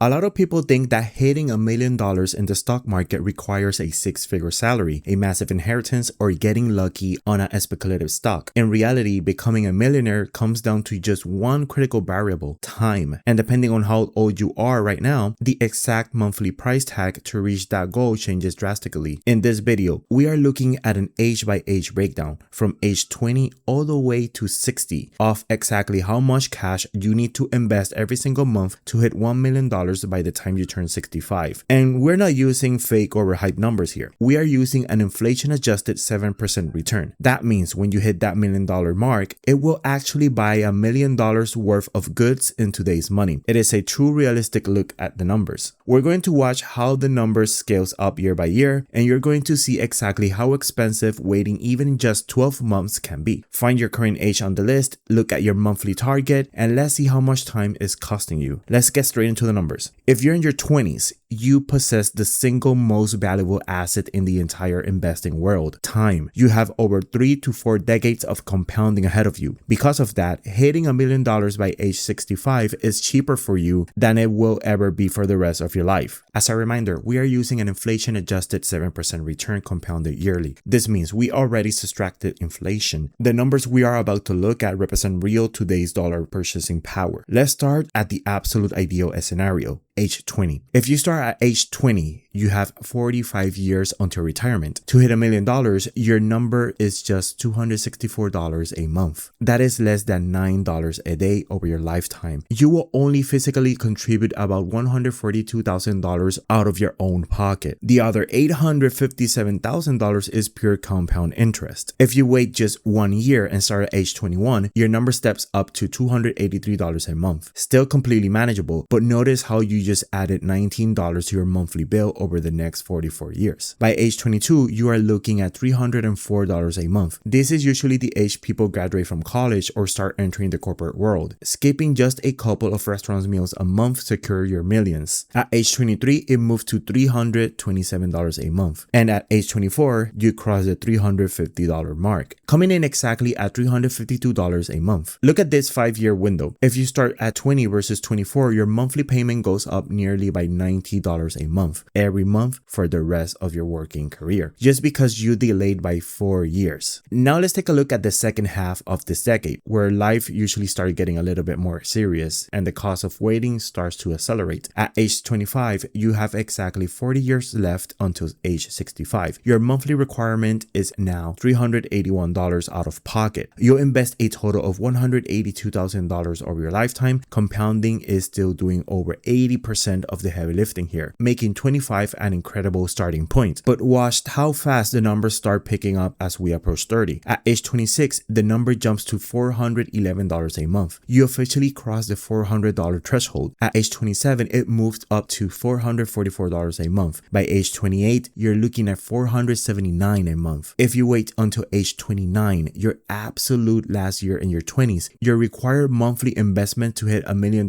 A lot of people think that hitting $1 million in the stock market requires a six-figure salary, a massive inheritance, or getting lucky on a speculative stock. In reality, becoming a millionaire comes down to just one critical variable: time. And depending on how old you are right now, the exact monthly price tag to reach that goal changes drastically. In this video, we are looking at an age-by-age breakdown from age 20 all the way to 60 of exactly how much cash you need to invest every single month to hit $1 million by the time you turn 65. And we're not using fake or hype numbers here. We are using an inflation-adjusted 7% return. That means when you hit that $1 million mark, it will actually buy $1 million worth of goods in today's money. It is a true realistic look at the numbers. We're going to watch how the numbers scales up year by year, and you're going to see exactly how expensive waiting even just 12 months can be. Find your current age on the list, look at your monthly target, and let's see how much time is costing you. Let's get straight into the numbers. If you're in your 20s, you possess the single most valuable asset in the entire investing world: time. You have over 3 to 4 decades of compounding ahead of you. Because of that, hitting $1 million by age 65 is cheaper for you than it will ever be for the rest of your life. As a reminder, we are using an inflation-adjusted 7% return compounded yearly. This means we already subtracted inflation. The numbers we are about to look at represent real today's dollar purchasing power. Let's start at the absolute ideal scenario: age 20. If you start at age 20, you have 45 years until retirement. To hit $1 million, your number is just $264 a month. That is less than $9 a day over your lifetime. You will only physically contribute about $142,000 out of your own pocket. The other $857,000 is pure compound interest. If you wait just 1 year and start at age 21, your number steps up to $283 a month. Still completely manageable, but notice how you just added $19 to your monthly bill over the next 44 years. By age 22, you are looking at $304 a month. This is usually the age people graduate from college or start entering the corporate world. Skipping just a couple of restaurant meals a month secure your millions. At age 23, it moved to $327 a month. And at age 24, you cross the $350 mark, coming in exactly at $352 a month. Look at this 5-year window. If you start at 20 versus 24, your monthly payment goes up nearly by $90 a month every month for the rest of your working career, just because you delayed by 4 years. Now let's take a look at the second half of this decade, where life usually starts getting a little bit more serious and the cost of waiting starts to accelerate. At age 25, you have exactly 40 years left until age 65. Your monthly requirement is now $381 out of pocket. You'll invest a total of $182,000 over your lifetime. Compounding is still doing over 80% of the heavy lifting here, making 25 an incredible starting point. But watch how fast the numbers start picking up as we approach 30. At age 26, the number jumps to $411 a month. You officially crossed the $400 threshold. At age 27, it moves up to $444 a month. By age 28, you're looking at $479 a month. If you wait until age 29, your absolute last year in your 20s, your required monthly investment to hit $1 million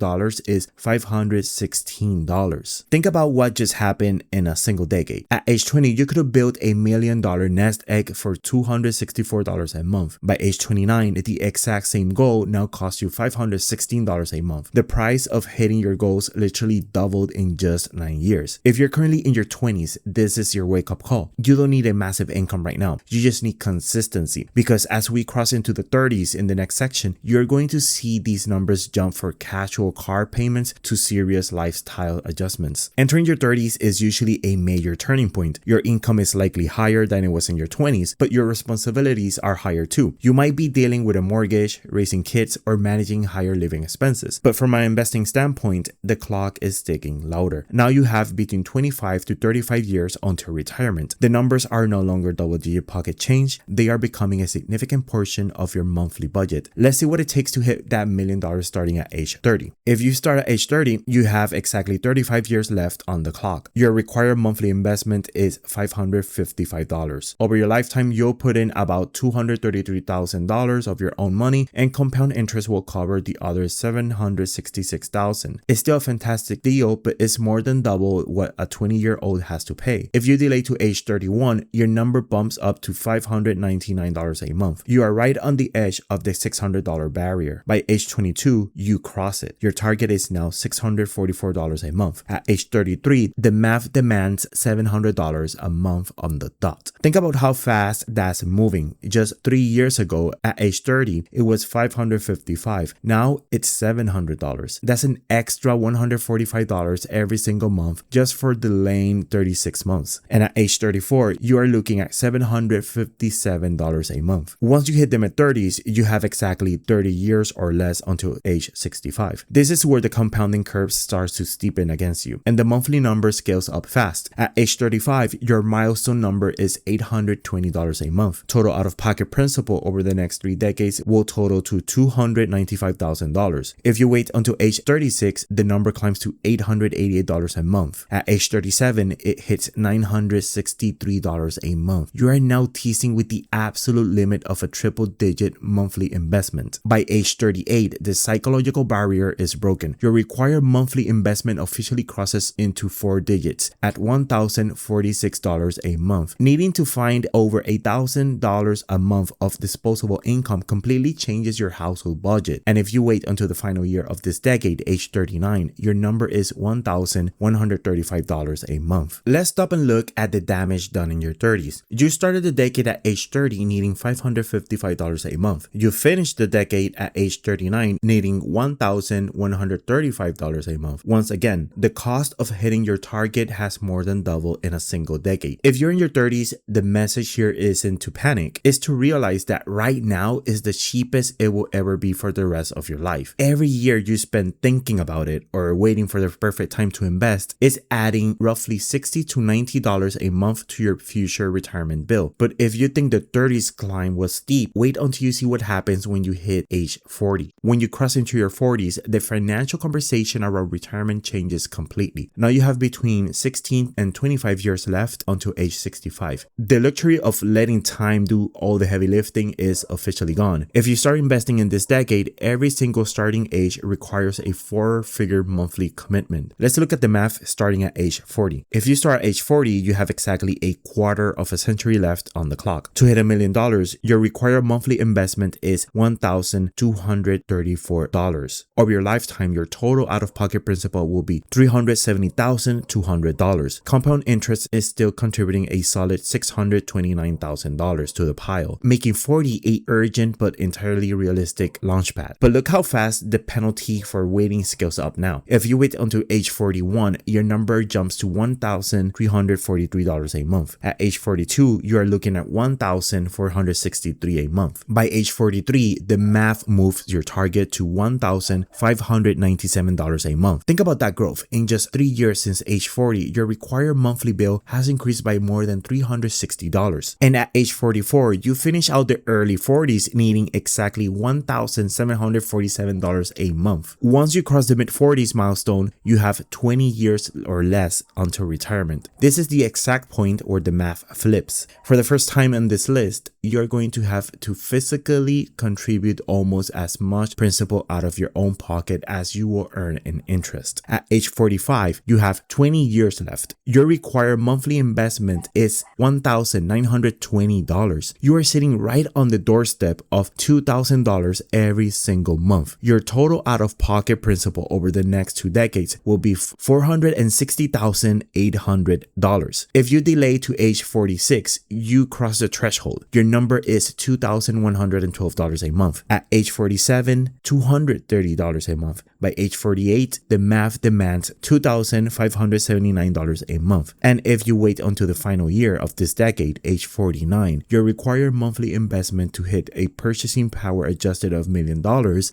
is $516. Think about what just happened in a single decade. At age 20, you could have built $1 million nest egg for $264 a month. By age 29, the exact same goal now costs you $516 a month. The price of hitting your goals literally doubled in just 9 years. If you're currently in your 20s, this is your wake-up call. You don't need a massive income right now. You just need consistency, because as we cross into the 30s in the next section, you're going to see these numbers jump for casual car payments to serious lifestyle adjustments. Entering your 30s is usually a major turning point. Your income is likely higher than it was in your 20s, but your responsibilities are higher too. You might be dealing with a mortgage, raising kids, or managing higher living expenses. But from an investing standpoint, the clock is ticking louder. Now you have between 25 to 35 years until retirement. The numbers are no longer double-digit pocket change. They are becoming a significant portion of your monthly budget. Let's see what it takes to hit that $1 million starting at age 30. If you start at age 30, you have exactly 35 years left on the clock. Your required monthly investment is $555. Over your lifetime, you'll put in about $233,000 of your own money, and compound interest will cover the other $766,000. It's still a fantastic deal, but it's more than double what a 20-year-old has to pay. If you delay to age 31, your number bumps up to $599 a month. You are right on the edge of the $600 barrier. By age 22, you cross it. Your target is now $644 a month. At age 33, the math demands $700 a month on the dot. Think about how fast that's moving. Just 3 years ago, at age 30, it was $555. Now it's $700. That's an extra $145 every single month just for delaying 36 months. And at age 34, you are looking at $757 a month. Once you hit the mid-30s, you have exactly 30 years or less until age 65. This is where the compounding curve starts to steepen against you, and the monthly number scales up fast. At age 35, your milestone number is $820 a month. Total out-of-pocket principal over the next 3 decades will total to $295,000. If you wait until age 36, the number climbs to $888 a month. At age 37, it hits $963 a month. You are now teasing with the absolute limit of a triple-digit monthly investment. By age 38, the psychological barrier is broken. Your required monthly investment officially crosses into 4 digits at $1,046 a month. Needing to find over $8,000 a month of disposable income completely changes your household budget. And if you wait until the final year of this decade, age 39, your number is $1,135 a month. Let's stop and look at the damage done in your 30s. You started the decade at age 30 needing $555 a month. You finished the decade at age 39 needing $1,135 a month. Once again, the cost of hitting your target has more than doubled in a single decade. If you're in your 30s, the message here isn't to panic. It's to realize that right now is the cheapest it will ever be for the rest of your life. Every year you spend thinking about it or waiting for the perfect time to invest is adding roughly $60 to $90 a month to your future retirement bill. But if you think the 30s climb was steep, wait until you see what happens when you hit age 40. When you cross into your 40s, the financial conversation around retirement changes completely. Now you have between 16 and 25 years left until age 65. The luxury of letting time do all the heavy lifting is officially gone. If you start investing in this decade, every single starting age requires a 4-figure monthly commitment. Let's look at the math starting at age 40. If you start at age 40, you have exactly a quarter of a century left on the clock. To hit $1 million, your required monthly investment is $1,234. Over your lifetime, your total out-of-pocket principal will be $370,200. Compound interest is still contributing a solid $629,000 to the pile, making 40 a urgent but entirely realistic launchpad. But look how fast the penalty for waiting scales up now. If you wait until age 41, your number jumps to $1,343 a month. At age 42, you are looking at $1,463 a month. By age 43, the math moves your target to $1,597 a month. Think about that growth. In just 3 years since age 40, your required monthly bill has increased by more than $360. And at age 44, you finish out the early 40s needing exactly $1,747 a month. Once you cross the mid-40s milestone, you have 20 years or less until retirement. This is the exact point where the math flips. For the first time on this list, you're going to have to physically contribute almost as much principal out of your own pocket as you will earn in interest. At age 45, you have 20 years left. Your required monthly investment is $1,920. You are sitting right on the doorstep of $2,000 every single month. Your total out-of-pocket principal over the next 2 decades will be $460,800. If you delay to age 46, you cross the threshold. Your number is $2,112 a month. At age 47, $230 a month. By age 48, the math demands $2,579 a month. And if you wait until the final year of this decade, age 49, your required monthly investment to hit a purchasing power adjusted of $1 million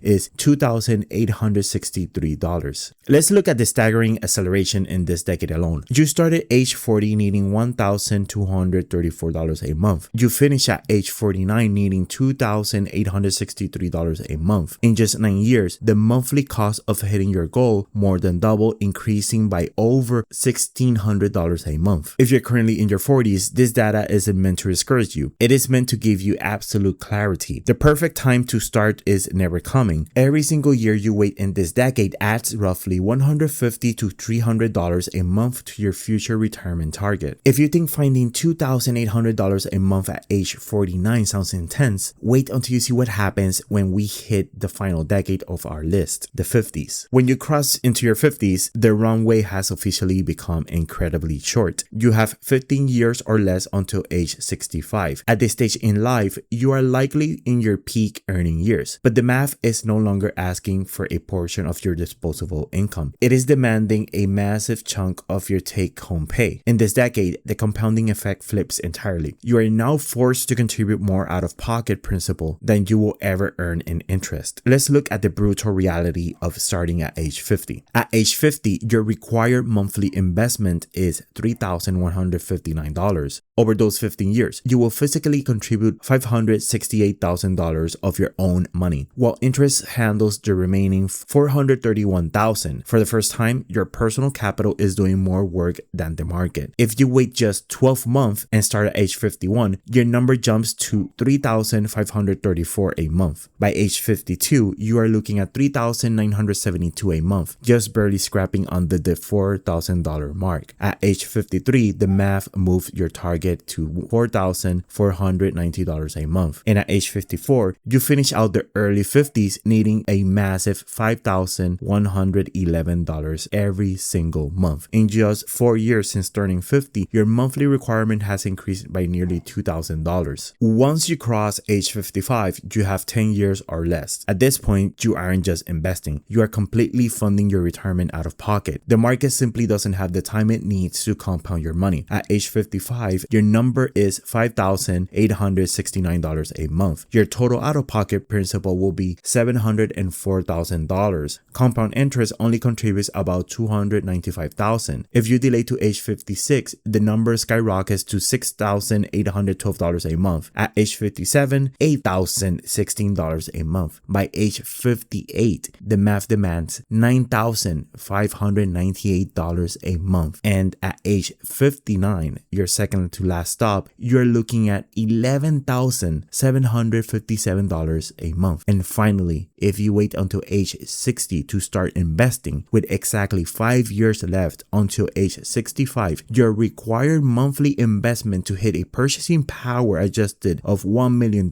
is $2,863. Let's look at the staggering acceleration in this decade alone. You started age 40 needing $1,234 a month. You finish at age 49 needing $2,863 a month. In just 9 years, the monthly cost of hitting your goal more than doubled, increasing by over $600 $1,600 a month. If you're currently in your 40s, this data isn't meant to discourage you. It is meant to give you absolute clarity. The perfect time to start is never coming. Every single year you wait in this decade adds roughly $150 to $300 a month to your future retirement target. If you think finding $2,800 a month at age 49 sounds intense, wait until you see what happens when we hit the final decade of our list, the 50s. When you cross into your 50s, the runway has officially become incredibly short. You have 15 years or less until age 65. At this stage in life, you are likely in your peak earning years, but the math is no longer asking for a portion of your disposable income. It is demanding a massive chunk of your take-home pay. In this decade, the compounding effect flips entirely. You are now forced to contribute more out-of-pocket principal than you will ever earn in interest. Let's look at the brutal reality of starting at age 50. At age 50, your required monthly investment is $3,159. Over those 15 years, you will physically contribute $568,000 of your own money, while interest handles the remaining $431,000. For the first time, your personal capital is doing more work than the market. If you wait just 12 months and start at age 51, your number jumps to $3,534 a month. By age 52, you are looking at $3,972 a month, just barely scrapping under the $4,000 mark. At age 53, the math moves your target to $4,490 a month. And at age 54, you finish out the early 50s needing a massive $5,111 every single month. In just 4 years since turning 50, your monthly requirement has increased by nearly $2,000. Once you cross age 55, you have 10 years or less. At this point, you aren't just investing, you are completely funding your retirement out of pocket. The market simply doesn't have the time it needs to compound your money. At age 55, your number is $5,869 a month. Your total out-of-pocket principal will be $704,000. Compound interest only contributes about $295,000. If you delay to age 56, the number skyrockets to $6,812 a month. At age 57, $8,016 a month. By age 58, the math demands $9,598 a month. And at age 59, your second to last stop, you're looking at $11,757 a month. And finally, if you wait until age 60 to start investing, with exactly 5 years left until age 65, your required monthly investment to hit a purchasing power adjusted of $1 million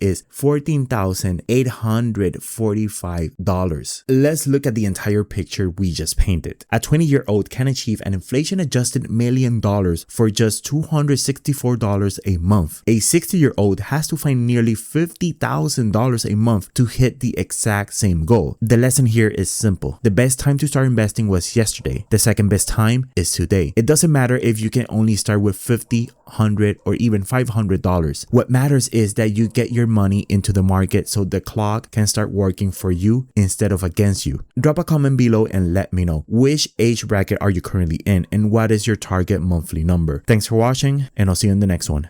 is $14,845. Let's look at the entire picture we just painted. A 20-year-old can achieve an inflation-adjusted $1 million for just $264 a month. A 60-year-old has to find nearly $50,000 a month to hit the exact same goal. The lesson here is simple. The best time to start investing was yesterday. The second best time is today. It doesn't matter if you can only start with $50, $100, or even $500. What matters is that you get your money into the market so the clock can start working for you instead of against you. Drop a comment below and let me know which age bracket are you currently in and what is your target monthly number. Thanks for watching, and I'll see you in the next one.